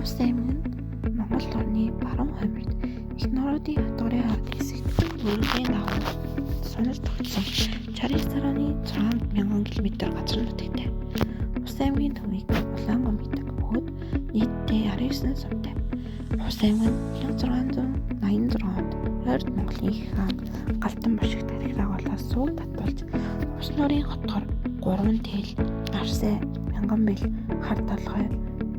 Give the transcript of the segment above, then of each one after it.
Увс аймаг нь Монгол орны баруун хувирт их народын хатгарын ард хэсэгт өргөлийн дагуу сонир тогтсон 69 сараны 6,000 км газар нутагтай. Увс аймгийн төвийг Улаангом гэдэг бөгөөд нийтдээ 19 сумтай. Увс аймаг нь 1686 онд Ойрд Монголын их хаан Галдан Бошиг тархи агуулгаас сууг татуулж Увс нуурын хотгор 3 тэл, Арсай, Мянганбэл, Хар толгой,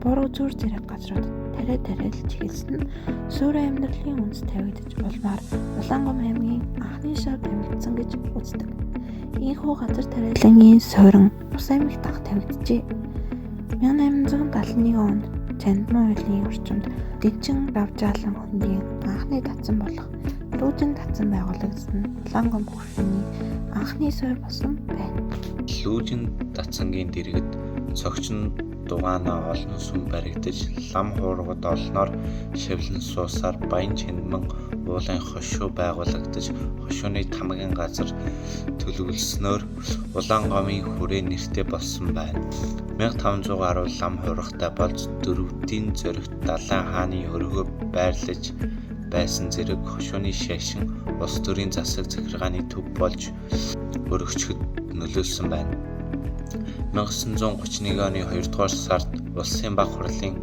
буруу зүр зэрэг газрууд тариалж эхэлсэн нь суурин амьдралын үндэс тавигдаж улмаар Улаангом аймгийн анхны шав тамигдсан гэж үздэг. Ийхүү газар тариалангийн суурин Увс аймагт анх тавигджээ. 1871 онд Чандман хуулийн орчимд Дэнчин Равжаалан хөндийн анхны татсан болох Лүүжин татсан байгуулагдсан Улаангом хөршөөний анхны суурь болсон байна. Лүүжин татсангийн дэргэд цогчин дугаанаа олон сүм баригдаж лам хуургад олноор шивлэн суусаар Баян Чандман уулын хошуу байгуулагдаж хошууны тамгийн газар төлөвлөснөөр Улаангомын хүрээ нэртэй болсон байна. 1500 гаруй лам хуургатай болж дөрвдийн зөрөгт Далайн хааны өргөө байрлаж байсан зэрэг хошууны шашин улс төрийн засаг захиргааны төв болж өргөчгөд нөлөөлсөн байна. 1931 оны 2 дугаар сард улсын баг хурлын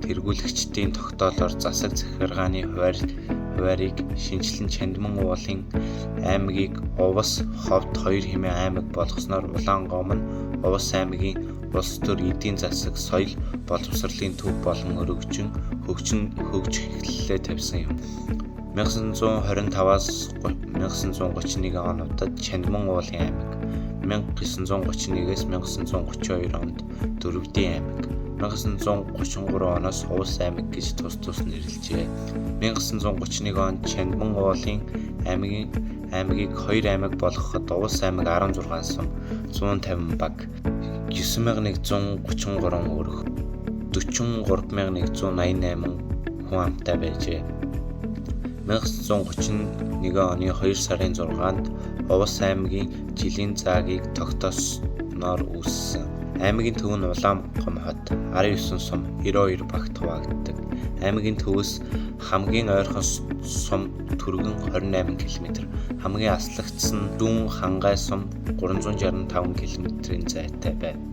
тэргүүлэгчдийн тогтоолоор засаг захиргааны хуваарийг шинжилэн Чандман уулын аймгийг Увс, Ховд 2 хэмээн аймаг болгосноор Улаангом нь Увс аймгийн улс төр эдийн засаг, соёл, боловсролын төв болон хөгж эхлэлээ тавьсан юм. 1925-аас 1931 онуудад Чандман уулын аймаг, 1931-ээс 1932 онд Дөрвөдийн аймаг, 1933 оноос Увс аймаг гэж тус нэрлэжээ. 1931 онд Чандман уулын аймгийг 2 аймаг болгоход Увс аймаг 16 сум, 150 баг, 9133 өрх, 43188 хүн амтай байжээ. 1931 оны 2 сарын 6-нд Увс аймгийн жилийн заагийг тогтоосноор үүссэн. Аймгийн төв нь Улаангом хот 19 сум 92 багт хуваагддаг. Аймгийн төвөөс хамгийн ойрхон сум Түргэн 28 км, хамгийн аслагдсан Дүүн Хангай сум 365 км-ийн зайтай байна.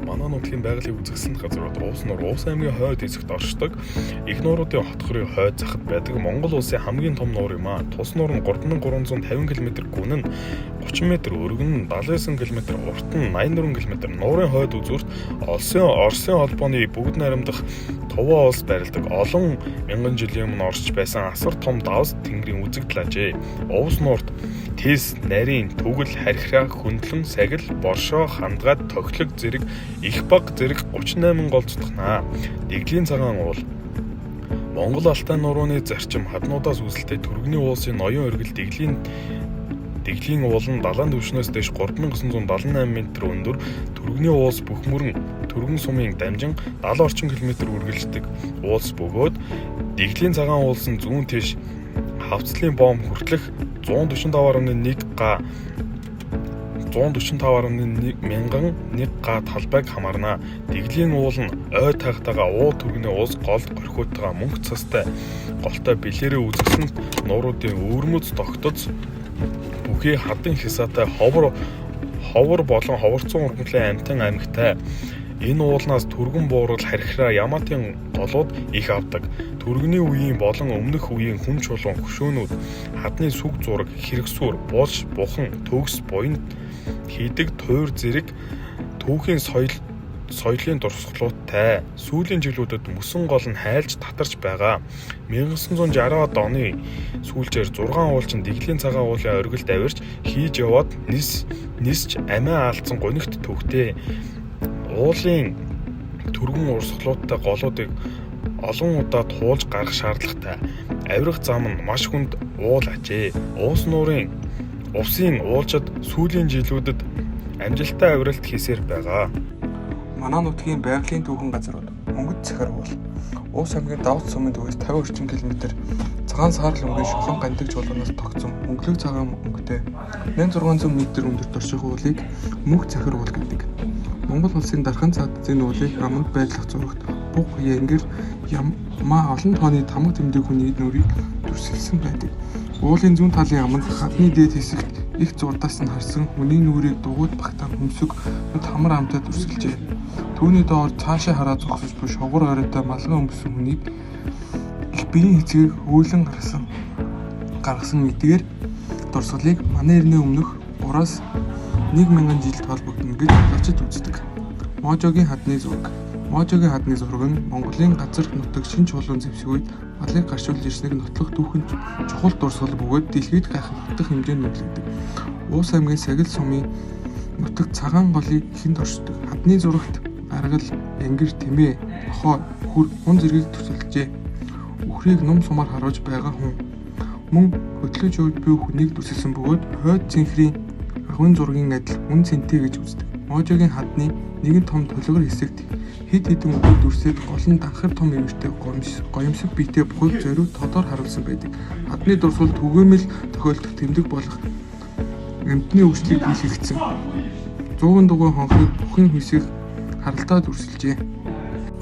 Манай нутгийн байгалийн үзэсгэлэнт газрууд Увс нуур Увс аймгийн хойд хэсэгт оршдог. Их нууруудын хотгорын хойд захад байдаг Монгол улсын хамгийн том нуур юм аа. Тус нуур нь 3350 км гүн нь 30 м өргөн нь 79 км урт нь 84 км. Нуурын хойд үзүүрт Оросын холбооны бүгд найрамдах Туваа улс барилдаг олон мянган жилийн өмнө оршиж байсан асар том давс тэнгэрийн үзэгдэлжээ. Увс нуурт Тэс, нарийн, түгэл, хархираа, хөндлөн, сагил, боршоо, хандгаад, тохилог зэрэг их баг зэрэг 38 гол зүтгэнаа. Дэглийн цагаан уул. Монгол Алтай нурууны зарчим хаднуудаас үүсэлтэй түргэний уулсын ноён өргөл Дэглийн уул нь далайн түвшнээс дэш 3978 м өндөр, түргэний уулс бүх мөрөн түргэн сумын дамжин 70 орчим км үргэлжлэдэг. Уулс бөгөөд Дэглийн цагаан уулс нь зүүн тийш хавцлын бом хүртэлх 145.1 га 145.1 мянган 1 га талбайг хамаарна. Дэглийн уул нь ой тагтаага уу түргэний уус голд орхиотойгоо мөнх цастай голтой бэлээрээ үзэсгэлэнт нууруудын өвөрмөц тогтоц бүхий хадын хисаатай ховор болон ховорцсон ургамлын амтан аймагтай. Энэ уулнаас түргэн буурал хархираа Яматын голууд их авдаг. Түргэний үеийн болон өмнөх үеийн хүн чулуун хөшөөнүүд хадны сүг зураг, хэрэгсүр, булш, бухан, төгс, буян хийдэг туур зэрэг түүхийн соёлын дурсгалуудтай. Сүүлийн жилүүдэд мөсөн гол нь хайлж татарч байгаа. 1960-аад оны сүүлчээр 6 уулчин Дэглийн цагаан уулын оргилд авирч хийж яваад нисч амиа алдсан гонигт төвхтэй. Уулын түргэн урсгалуудтай голуудыг олон удаа туулж гарах шаардлагатай. Авирах зам нь маш хүнд уул ажээ. Увсын уулчид сүүлийн жилүүдэд амжилттай авиралт хийсээр байгаа. Манай нутгийн байгалийн түүхэн газрууд Мөнгөд Цахар уул. Увс аймгийн Давд сумын төвөөс 50 орчим км, цагаан саарл өнгөний шулан гандиг чуулганаас тогтсон өнгөлөг цагаан өнгөтэй 1600 м өндөрт орших уулыг Мөнх Цахар уул гэдэг. Монгол улсын дархан цаад зэн уулыг аманд байрлах зурагт буг янгэр ямаа олон тооны тамга тэмдэг хүний нүрийг дүрсэлсэн байдаг. Уулын зүүн талын аманд хадны дээд хэсэгт их зурдаас нь харсан хүний нүрийг дугуйд багтаан хөмсөг нүд хамар амтай дүрсэлжээ. Түүний доор цаашаа хараад зогсож буй шугуур оройтой малгай өмсөн хүнийг их биеийн хэцгийг хөөлөн гаргасан мэдгээр дурсгалыг манай эртний өмнөх ураас 1000 жилд холбогдно гэж зочид үздэг. Можогийн хадны зураг. Можогийн хадны зураг нь Монголын газар нутаг шинэ чуулган зэвсэг үед малыг гаршуулж ирснийг нотлох түүхэн чухал дурсгал бөгөөд дэлхийд гайхамшигт хэмжээнд нөлөөлдөг. Уус аймгийн Сагил сумын нутагт цагаан голыг ихэнд оршдог. Хадны зурагт аргал, янгэр, тэмээ, нохой, хүр, хүн зэргийг төсөлжээ. Үхрийг ном сумаар харуулж байгаа хүн. Мөн хөтлөж явж буй хүнийг дүрсэлсэн бөгөөд хойд цэнхрийн агуйн зургийн адил үн цэнтэй гэж үздэг. Можогийн хадны нэгэн том төлгөр хэсэгт хэд хэдэн үгээр дүрсээд гол нь данхар том ивэртэй гоёмсог биетэй буйг зориуд тодор харуулсан байдаг. Хадны дурсгал түгээмэл тохиолдох тэмдэг болох амьтны өвчлийг биелэгдсэн. 100 дугуй хонхыг бүхэн хэсэг харалтаа дүрсэлжээ.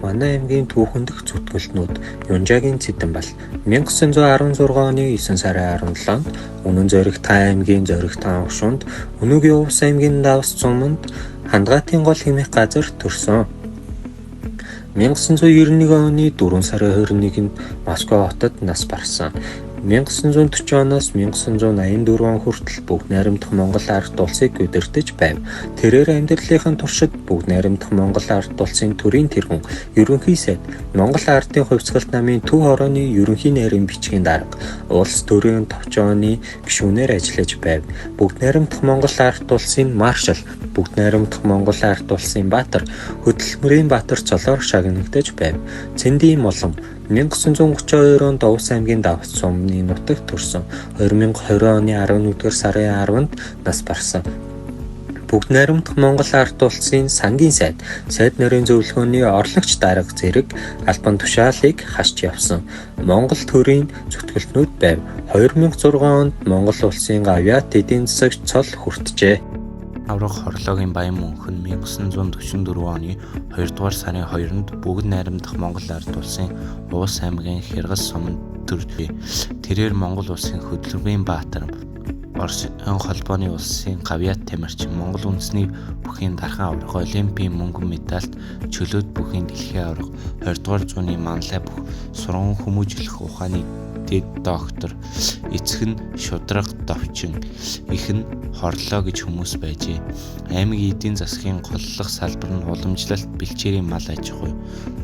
Манай аймгийн түүхэндх зүтгэлтнүүд Юнжагийн Цэдэнбал 1916 оны 9 сарын 17-нд Үнэн Зоригтой аймгийн Зоригтой гушуунд Өнөөгийн Увс аймгийн Давс цуманд Хандгаатын гол хэмээх газар төрсөн. 1991 оны 4 сарын 21-нд Москва хотод нас барсан. 1940 оноос 1984 он хүртэл бүгд найрамдах Монгол ард улсыг удирдах байв. Тэрээр амьдралынхаа туршид бүгд найрамдах Монгол ард улсын төрийн тэргүүн ерөнхий сайд Монгол ардын хувьцгалт намын төв хорооны ерөнхий найрын бичгийн дарга улс төрийн товчооны гишүүнээр ажиллаж байв. Бүгд найрамдах Монгол ард улсын маршал, бүгд найрамдах Монгол ард улсын баатар, хөдөлмөрийн баатар цолоор шагнагдаж байв. Цэндийн молон 1932 онд Увс аймгийн Давс цумны нутагт төрсөн. 2020 оны 11-р сарын 10-нд нас барсан. Бүгд найрамдах Монгол ард улсын сангийн сайд нарын зөвлөгөөний орлогч дарга зэрэг албан тушаалыг хасч явсан. Монгол төрийн зүтгэлтнүүд байв. 2006 онд Монгол улсын авиат эдийн засагч цол хүртжээ. Аврах хорлоогийн баян мөнх нь 1944 оны 2 дугаар сарын 2-нд бүгд найрамдах Монгол ард улсын Увс аймгийн Хяргас суманд төржээ. Тэрээр Монгол улсын хөдөлмөрийн баатар, Орсын холбооны улсын гавьяат тамирчин, Монгол үндэсний бүхийн дархан аврах, Олимпийн мөнгөн медальт чөлөөт бүхийн дэлхийн аврах, 20 дугаар зууны манлай бүх сурган хүмүүжлэх ухааны дэд доктор, эцэг нь шудраг довчин, их нь хорлоо гэж хүмүүс байжээ. Аймгийн эдийн засгийн голлох салбар нь уламжлалт, бэлчээрийн мал аж ахуй,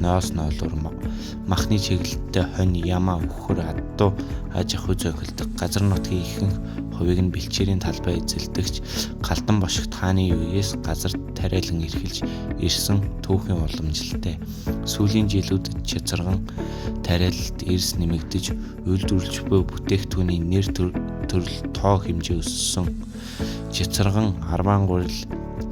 ноос ноолуур, махны чиглэлтэй хонь, ямаа, үхэр, аддуу аж ахуй зохилдог. Газар нутгийн ихэнх хувийг нь бэлчээрийн талбай эзэлдэгч Галдан бошигт хааны үеэс газар тариалан эрхэлж ирсэн түүхийн уламжлалтай. Сүүлийн жилүүдэд чацарган тариалалт эрс нэмэгдэж, үйлдвэрлэж буй бүтээгдэхүүний нэр төрөл тоо хэмжээ өссөн. Чацарган, арван гурил,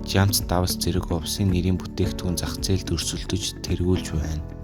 Жамц Давс зэрэг Увсын нэрийн бүтээгдэхүүн зах зээлд өрсөлдөж тэргүүлж байна.